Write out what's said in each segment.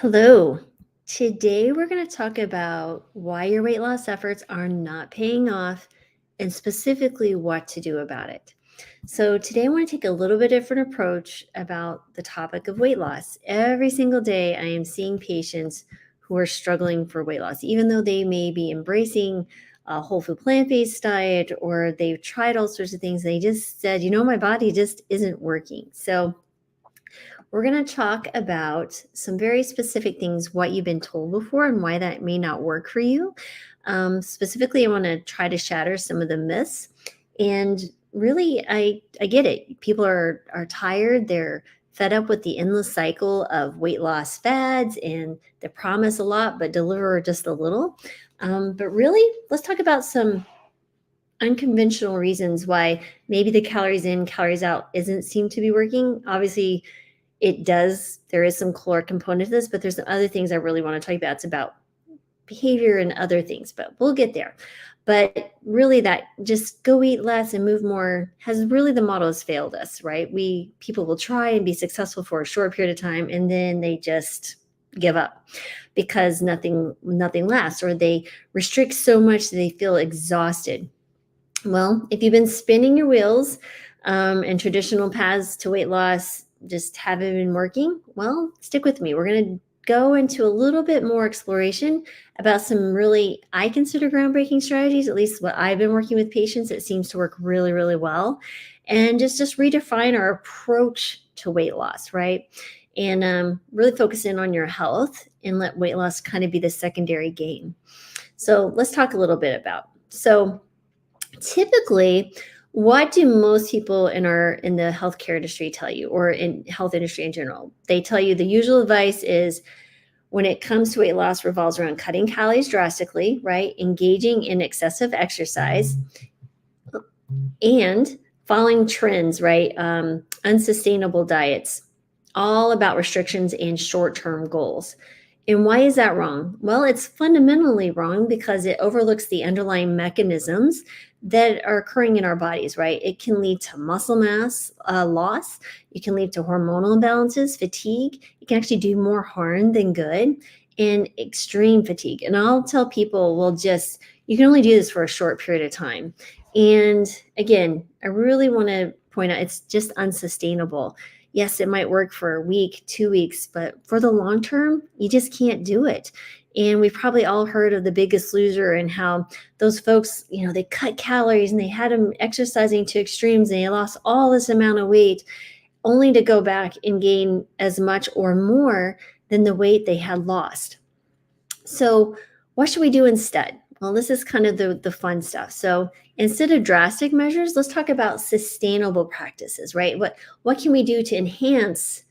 Hello. Today we're going to talk about why your weight loss efforts are not paying off and specifically what to do about it. So, today I want to take a little bit different approach about the topic of weight loss. Every single day I am seeing patients who are struggling for weight loss, even though they may be embracing a whole food plant-based diet or they've tried all sorts of things. They just said, my body just isn't working. So, we're going to talk about some very specific things, what you've been told before and why that may not work for you. Specifically, I want to try to shatter some of the myths. And really, I get it. People are tired. They're fed up with the endless cycle of weight loss fads and they promise a lot but deliver just a little. But really, let's talk about some unconventional reasons why maybe the calories in, calories out isn't seem to be working. Obviously, it does. There is some caloric component to this, but there's some other things I really want to talk about. It's about behavior and other things, but we'll get there. But really, that just go eat less and move more has really the model has failed us, right? People will try and be successful for a short period of time, and then they just give up because nothing lasts, or they restrict so much that they feel exhausted. Well, if you've been spinning your wheels and traditional paths to weight loss just haven't been working, well, stick with me. We're going to go into a little bit more exploration about some really, I consider groundbreaking strategies, at least what I've been working with patients. It seems to work really, really well. And just redefine our approach to weight loss, right? And really focus in on your health and let weight loss kind of be the secondary gain. So let's talk a little bit about. So typically, what do most people in the healthcare industry tell you, or in health industry in general? They tell you the usual advice is when it comes to weight loss revolves around cutting calories drastically, right? Engaging in excessive exercise and following trends, right? Unsustainable diets, all about restrictions and short-term goals. And why is that wrong? Well, it's fundamentally wrong because it overlooks the underlying mechanisms that are occurring in our bodies, right? It can lead to muscle mass loss. It can lead to hormonal imbalances, fatigue. It can actually do more harm than good, and extreme fatigue. And I'll tell people, you can only do this for a short period of time. And again, I really want to point out it's just unsustainable. Yes, it might work for a week, 2 weeks, but for the long term, you just can't do it. And we've probably all heard of The Biggest Loser and how those folks, they cut calories and they had them exercising to extremes and they lost all this amount of weight only to go back and gain as much or more than the weight they had lost. So what should we do instead? Well, this is kind of the fun stuff. So instead of drastic measures, let's talk about sustainable practices, right? What can we do to enhance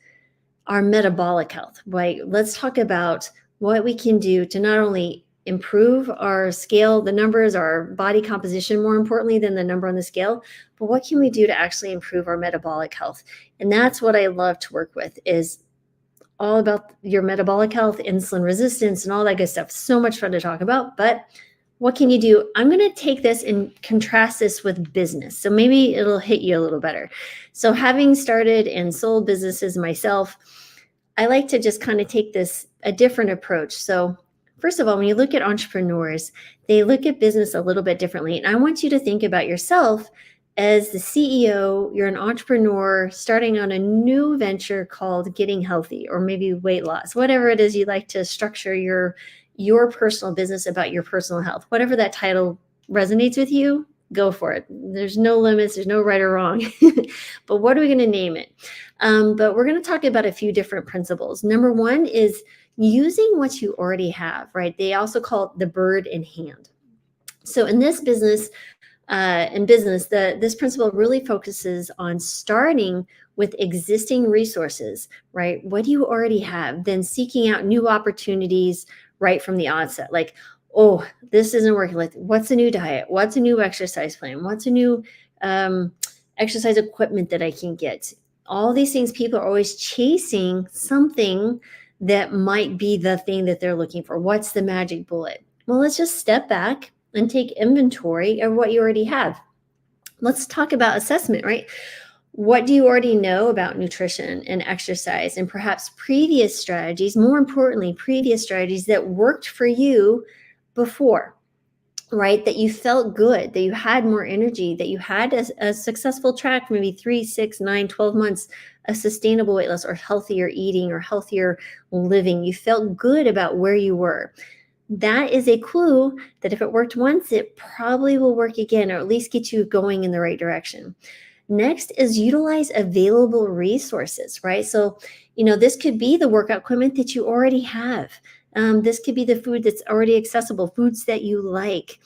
our metabolic health, right? Let's talk about what we can do to not only improve our scale, the numbers, our body composition, more importantly than the number on the scale, but what can we do to actually improve our metabolic health? And that's what I love to work with, is all about your metabolic health, insulin resistance, and all that good stuff. So much fun to talk about, but what can you do? I'm going to take this and contrast this with business. So maybe it'll hit you a little better. So having started and sold businesses myself, I like to just kind of take a different approach. So first of all, when you look at entrepreneurs, they look at business a little bit differently. And I want you to think about yourself as the CEO. You're an entrepreneur starting on a new venture called getting healthy, or maybe weight loss, whatever it is you like to structure your personal business about your personal health. Whatever that title resonates with you, go for it. There's no limits. There's no right or wrong. But what are we going to name it? But we're going to talk about a few different principles. Number one is using what you already have, right? They also call it the bird in hand. So in this business, this principle really focuses on starting with existing resources, right? What do you already have? Then seeking out new opportunities right from the onset. Like, oh, this isn't working. Like, what's a new diet? What's a new exercise plan? What's a new exercise equipment that I can get? All these things, people are always chasing something that might be the thing that they're looking for. What's the magic bullet? Well, let's just step back and take inventory of what you already have. Let's talk about assessment, right? What do you already know about nutrition and exercise, and perhaps previous strategies, more importantly, previous strategies that worked for you before, right? That you felt good, that you had more energy, that you had a successful track, maybe 3, 6, 9, 12 months of sustainable weight loss or healthier eating or healthier living. You felt good about where you were. That is a clue that if it worked once, it probably will work again, or at least get you going in the right direction. Next is utilize available resources, right? So, this could be the workout equipment that you already have. This could be the food that's already accessible, foods that you like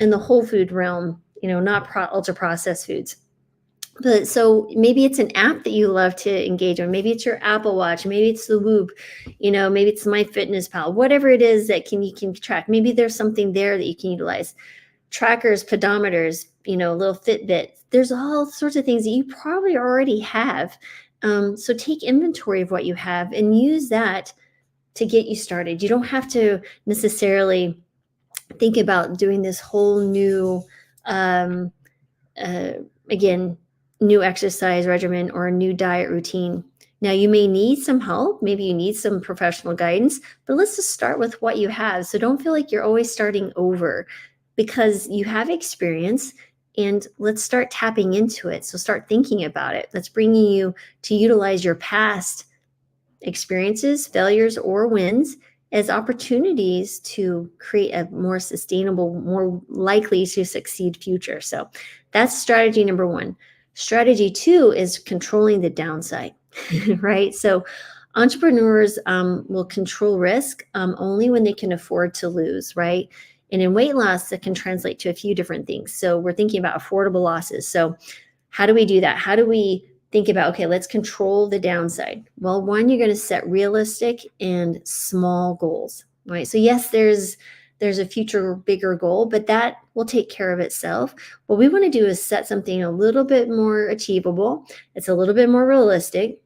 in the whole food realm, not ultra processed foods. But so maybe it's an app that you love to engage on. Maybe it's your Apple Watch. Maybe it's the Whoop. Maybe it's MyFitnessPal. Whatever it is that you can track. Maybe there's something there that you can utilize. Trackers, pedometers, little Fitbit. There's all sorts of things that you probably already have. So take inventory of what you have and use that to get you started. You don't have to necessarily think about doing this whole new, again, new exercise regimen or a new diet routine. Now, you may need some help. Maybe you need some professional guidance, but let's just start with what you have. So don't feel like you're always starting over, because you have experience, and let's start tapping into it. So start thinking about it. That's bringing you to utilize your past experiences, failures, or wins as opportunities to create a more sustainable, more likely to succeed future. So that's strategy number 1. Strategy 2 is controlling the downside, right? So entrepreneurs will control risk only when they can afford to lose, right? And in weight loss, that can translate to a few different things. So we're thinking about affordable losses. So how do we do that? How do we think about, okay, let's control the downside? Well, one, you're going to set realistic and small goals, right? So yes, there's a future bigger goal, but that will take care of itself. What we want to do is set something a little bit more achievable. It's a little bit more realistic,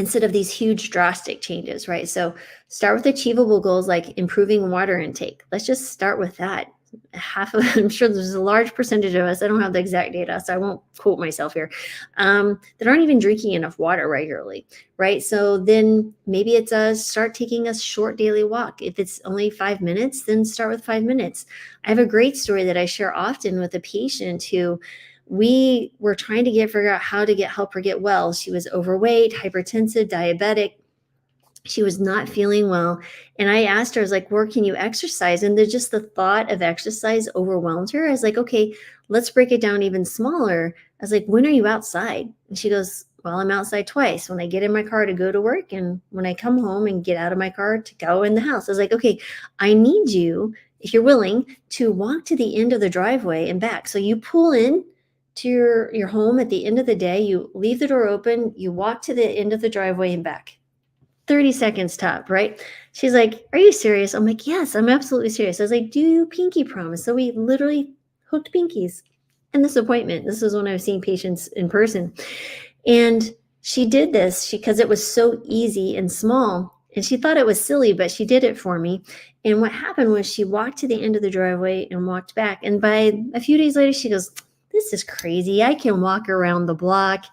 instead of these huge drastic changes, right? So start with achievable goals like improving water intake. Let's just start with that. I'm sure there's a large percentage of us, I don't have the exact data, so I won't quote myself here, that aren't even drinking enough water regularly, right? So then maybe it's start taking a short daily walk. If it's only 5 minutes, then start with 5 minutes. I have a great story that I share often with a patient who we were trying to figure out how to help her get well. She was overweight, hypertensive, diabetic. She was not feeling well. And I asked her, I was like, where can you exercise? And there's just the thought of exercise overwhelmed her. I was like, okay, let's break it down even smaller. I was like, when are you outside? And she goes, well, I'm outside twice, when I get in my car to go to work and when I come home and get out of my car to go in the house. I was like, okay, I need you, if you're willing, to walk to the end of the driveway and back. So you pull in to your home at the end of the day, you leave the door open, you walk to the end of the driveway and back. 30 seconds top, right? She's like, are you serious? I'm like, yes, I'm absolutely serious. I was like, do you pinky promise? So we literally hooked pinkies in this appointment. This is when I was seeing patients in person. And she did this because it was so easy and small. And she thought it was silly, but she did it for me. And what happened was she walked to the end of the driveway and walked back. And by a few days later, she goes, this is crazy. I can walk around the block.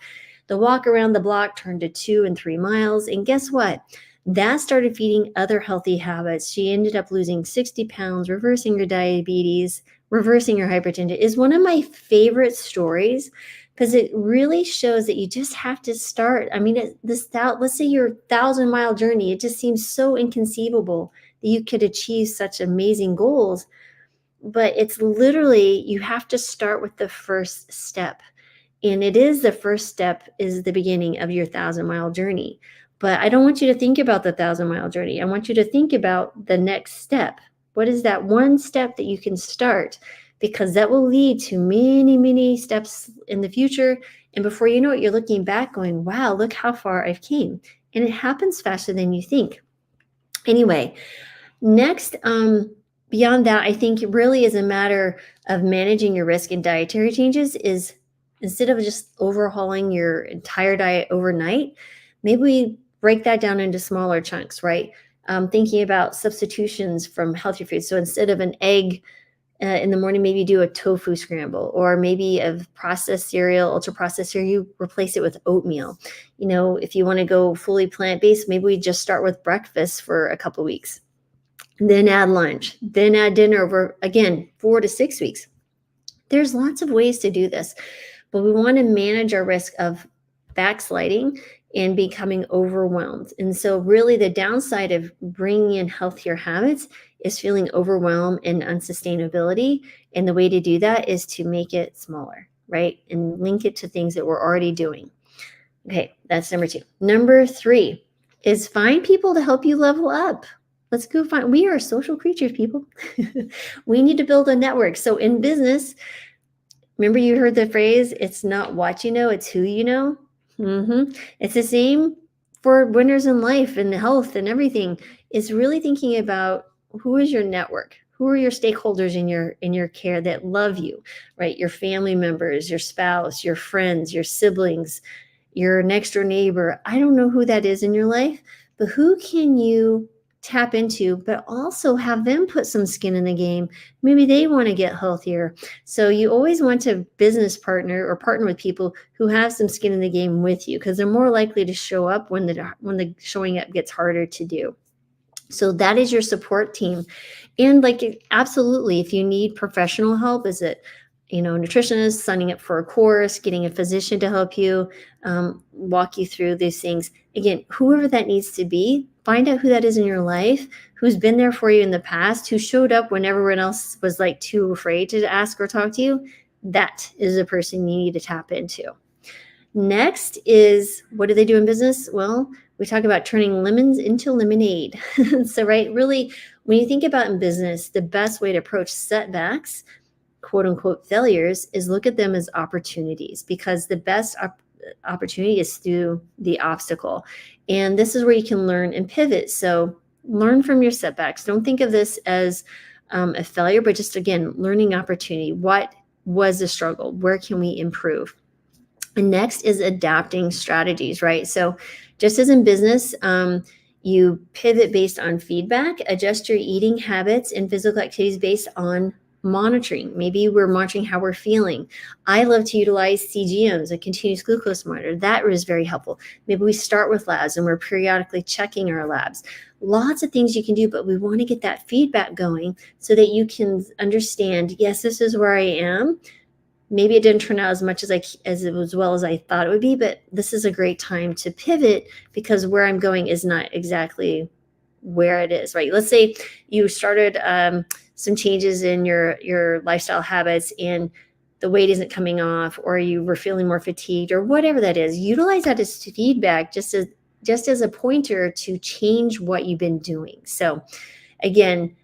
The walk around the block turned to 2 and 3 miles. And guess what? That started feeding other healthy habits. She ended up losing 60 pounds, reversing her diabetes, reversing her hypertension. Is one of my favorite stories because it really shows that you just have to start. I mean, let's say your 1,000-mile journey, it just seems so inconceivable that you could achieve such amazing goals. But it's literally, you have to start with the first step. And it is the first step is the beginning of your 1,000-mile journey. But I don't want you to think about the 1,000-mile journey. I want you to think about the next step. What is that one step that you can start? Because that will lead to many, many steps in the future. And before you know it, you're looking back going, wow, look how far I've came. And it happens faster than you think. Anyway, next, beyond that, I think it really is a matter of managing your risk and dietary changes is instead of just overhauling your entire diet overnight, maybe we break that down into smaller chunks, right? Thinking about substitutions from healthy foods. So instead of an egg In the morning, maybe do a tofu scramble, or maybe of processed cereal, ultra processed cereal, you replace it with oatmeal. If you want to go fully plant-based, maybe we just start with breakfast for a couple weeks, then add lunch, then add dinner over, again, 4 to 6 weeks. There's lots of ways to do this, but we want to manage our risk of backsliding and becoming overwhelmed. And so really the downside of bringing in healthier habits is feeling overwhelmed and unsustainability. And the way to do that is to make it smaller, right? And link it to things that we're already doing. Okay, that's number 2. Number 3 is find people to help you level up. Let's go find, we are social creatures, people. We need to build a network. So in business, remember you heard the phrase, it's not what you know, it's who you know. It's the same for winners in life and health and everything. It's really thinking about who is your network, who are your stakeholders in your care that love you, right? Your family members, your spouse, your friends, your siblings, your next door neighbor. I don't know who that is in your life, but who can you tap into, but also have them put some skin in the game? Maybe they want to get healthier. So you always want to business partner or partner with people who have some skin in the game with you, because they're more likely to show up when the showing up gets harder to do. So that is your support team. And absolutely, if you need professional help, is it nutritionist, signing up for a course, getting a physician to help you, walk you through these things. Again, whoever that needs to be, find out who that is in your life, who's been there for you in the past, who showed up when everyone else was too afraid to ask or talk to you. That is the person you need to tap into. Next is, what do they do in business? Well, we talk about turning lemons into lemonade. So, right, really, when you think about in business, the best way to approach setbacks, quote unquote failures, is look at them as opportunities, because the best opportunity is through the obstacle. And this is where you can learn and pivot. So learn from your setbacks. Don't think of this as a failure, but just, again, learning opportunity. What was the struggle? Where can we improve? And next is adapting strategies, right? So just as in business, you pivot based on feedback, adjust your eating habits and physical activities based on monitoring. Maybe we're monitoring how we're feeling. I love to utilize CGMs, a continuous glucose monitor. That is very helpful. Maybe we start with labs and we're periodically checking our labs. Lots of things you can do, but we want to get that feedback going so that you can understand, yes, this is where I am. Maybe it didn't turn out as well as I thought it would be, but this is a great time to pivot, because where I'm going is not exactly where it is, right? Let's say you started some changes in your lifestyle habits and the weight isn't coming off, or you were feeling more fatigued, or whatever that is. Utilize that as feedback, just as a pointer to change what you've been doing. So again,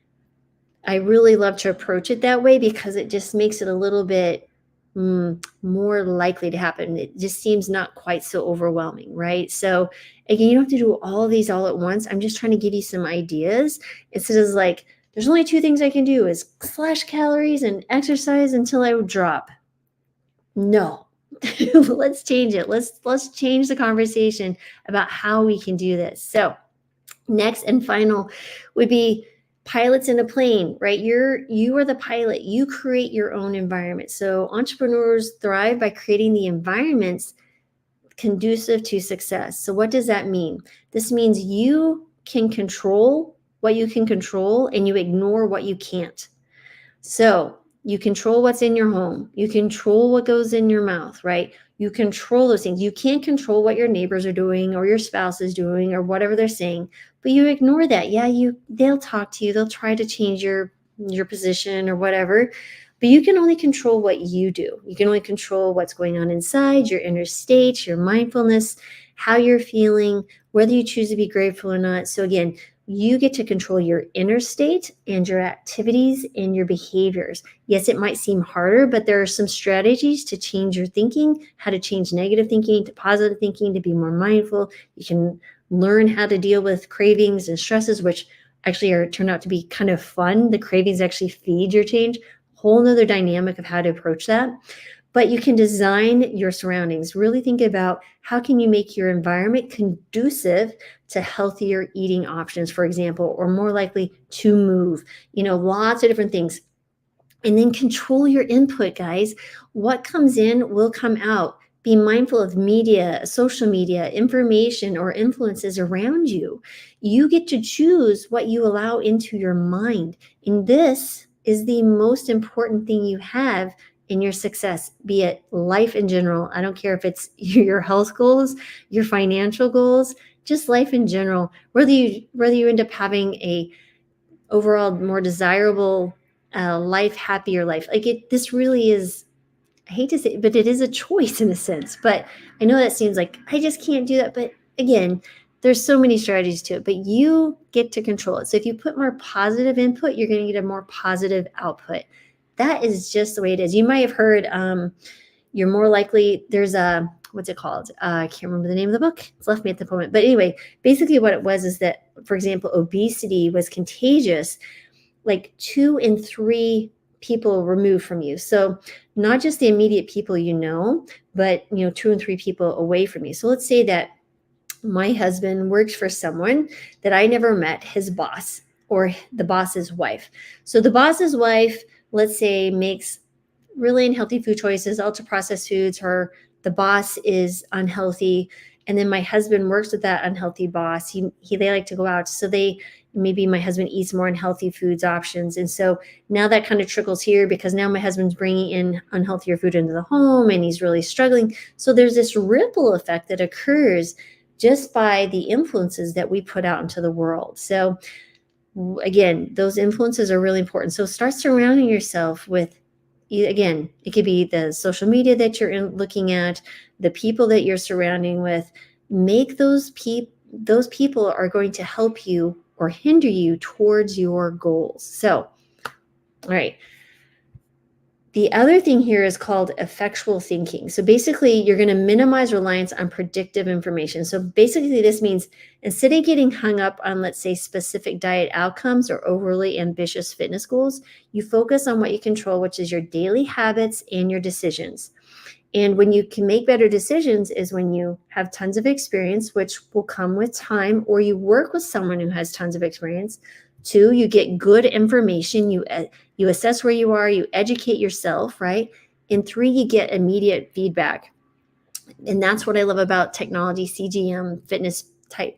I really love to approach it that way, because it just makes it a little bit more likely to happen. It just seems not quite so overwhelming, right? So again, you don't have to do all of these all at once. I'm just trying to give you some ideas. Instead of there's only 2 things I can do, is slash calories and exercise until I would drop. No, let's change it. Let's change the conversation about how we can do this. So next and final would be pilots in a plane, right? You are the pilot. You create your own environment. So entrepreneurs thrive by creating the environments conducive to success. So what does that mean? This means you can control what you can control and you ignore what you can't. So you control what's in your home. You control what goes in your mouth, right? You control those things. You can't control what your neighbors are doing or your spouse is doing or whatever they're saying, but you ignore that. Yeah, they'll talk to you. They'll try to change your position or whatever, but you can only control what you do. You can only control what's going on inside, your inner state, your mindfulness, how you're feeling, whether you choose to be grateful or not. So again, you get to control your inner state and your activities and your behaviors. Yes, it might seem harder, but there are some strategies to change your thinking, how to change negative thinking to positive thinking, to be more mindful. You can learn how to deal with cravings and stresses, which actually turn out to be kind of fun. The cravings actually feed your change. Whole nother dynamic of how to approach that. But you can design your surroundings. Really think about how can you make your environment conducive to healthier eating options, for example, or more likely to move. Lots of different things. And then control your input, guys. What comes in will come out. Be mindful of media, social media, information, or influences around you. You get to choose what you allow into your mind. And this is the most important thing you have in your success, be it life in general. I don't care if it's your health goals, your financial goals, just life in general. Whether you end up having a overall more desirable life, happier life. This really is, I hate to say it, but it is a choice in a sense. But I know that seems like I just can't do that. But again, there's so many strategies to it, but you get to control it. So if you put more positive input, you're going to get a more positive output. That is just the way it is. You might have heard you're more likely, there's a, what's it called? I can't remember the name of the book. It's left me at the moment. But anyway, basically what it was is that, for example, obesity was contagious like 2 in 3 people removed from you. So not just the immediate people you know, but 2 and 3 people away from you. So let's say that my husband works for someone that I never met, his boss or the boss's wife. So the boss's wife, let's say, makes really unhealthy food choices, ultra processed foods, or the boss is unhealthy. And then my husband works with that unhealthy boss. They like to go out. So maybe my husband eats more unhealthy foods options. And so now that kind of trickles here because now my husband's bringing in unhealthier food into the home and he's really struggling. So there's this ripple effect that occurs just by the influences that we put out into the world. So again, those influences are really important. So start surrounding yourself with, again, it could be the social media that you're looking at, the people that you're surrounding with. Make those people are going to help you or hinder you towards your goals. So, all right. The other thing here is called effectual thinking. So basically, you're going to minimize reliance on predictive information. So basically, this means instead of getting hung up on, let's say, specific diet outcomes or overly ambitious fitness goals, you focus on what you control, which is your daily habits and your decisions. And when you can make better decisions is when you have tons of experience, which will come with time, or you work with someone who has tons of experience. 2, you get good information. You assess where you are, you educate yourself, right? And 3, you get immediate feedback. And that's what I love about technology, CGM, fitness type,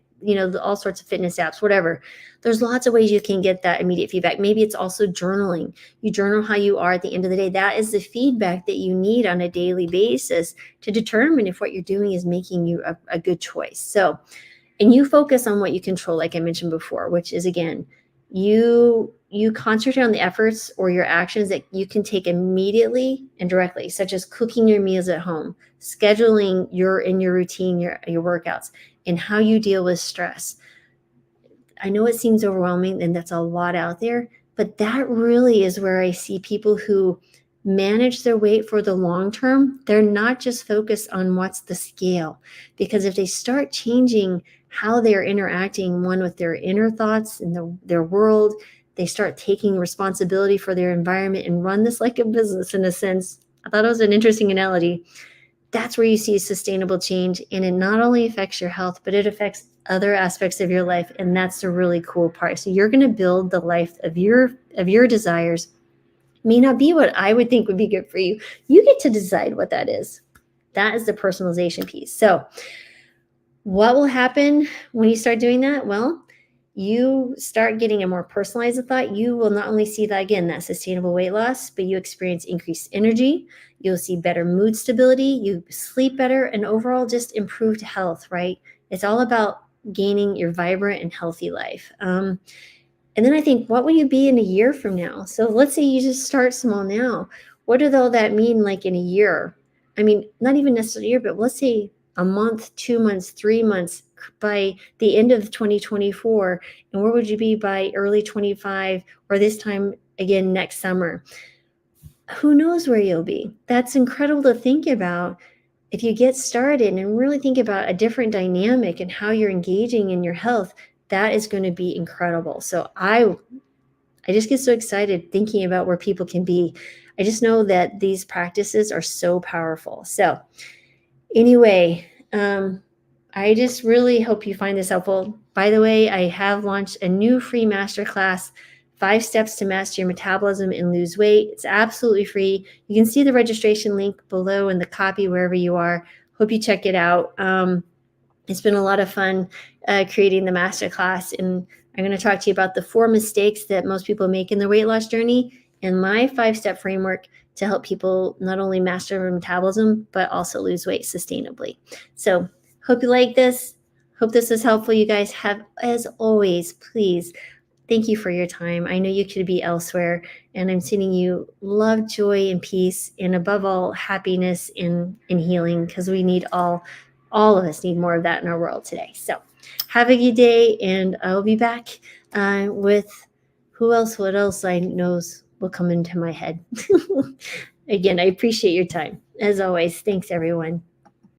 all sorts of fitness apps, whatever. There's lots of ways you can get that immediate feedback. Maybe it's also journaling. You journal how you are at the end of the day. That is the feedback that you need on a daily basis to determine if what you're doing is making you a good choice. So, and you focus on what you control, like I mentioned before, which is, again, you concentrate on the efforts or your actions that you can take immediately and directly, such as cooking your meals at home, scheduling your routine, your workouts, and how you deal with stress. I know it seems overwhelming and that's a lot out there, but that really is where I see people who manage their weight for the long term. They're not just focused on what's the scale, because if they start changing how they're interacting, one with their inner thoughts and their world, they start taking responsibility for their environment and run this like a business in a sense. I thought it was an interesting analogy. That's where you see sustainable change, and it not only affects your health, but it affects other aspects of your life, and that's the really cool part. So you're going to build the life of your desires. May not be what I would think would be good for you. You get to decide what that is. That is the personalization piece. So what will happen when you start doing that? Well, you start getting a more personalized thought. You will not only see that, again, that sustainable weight loss, but you experience increased energy. You'll see better mood stability. You sleep better, and overall just improved health, right? It's all about gaining your vibrant and healthy life. And then I think, what will you be in a year from now? So let's say you just start small now. What does all that mean like in a year? I mean, not even necessarily a year, but let's say a month, 2 months, 3 months by the end of 2024. And where would you be by early 25 or this time again next summer? Who knows where you'll be? That's incredible to think about. If you get started and really think about a different dynamic and how you're engaging in your health, that is going to be incredible. So I just get so excited thinking about where people can be. I just know that these practices are so powerful. So anyway, I just really hope you find this helpful. By the way, I have launched a new free masterclass, 5 Steps to Master Your Metabolism and Lose Weight. It's absolutely free. You can see the registration link below in the copy wherever you are. Hope you check it out. It's been a lot of fun creating the masterclass, and I'm going to talk to you about the 4 mistakes that most people make in their weight loss journey and my 5-step framework to help people not only master their metabolism, but also lose weight sustainably. So hope you like this. Hope this is helpful. You guys have, as always, please, thank you for your time. I know you could be elsewhere, and I'm sending you love, joy, and peace, and above all, happiness and healing, because we need all of us need more of that in our world today. So have a good day, and I'll be back with what else I knows will come into my head. Again, I appreciate your time. As always, thanks, everyone.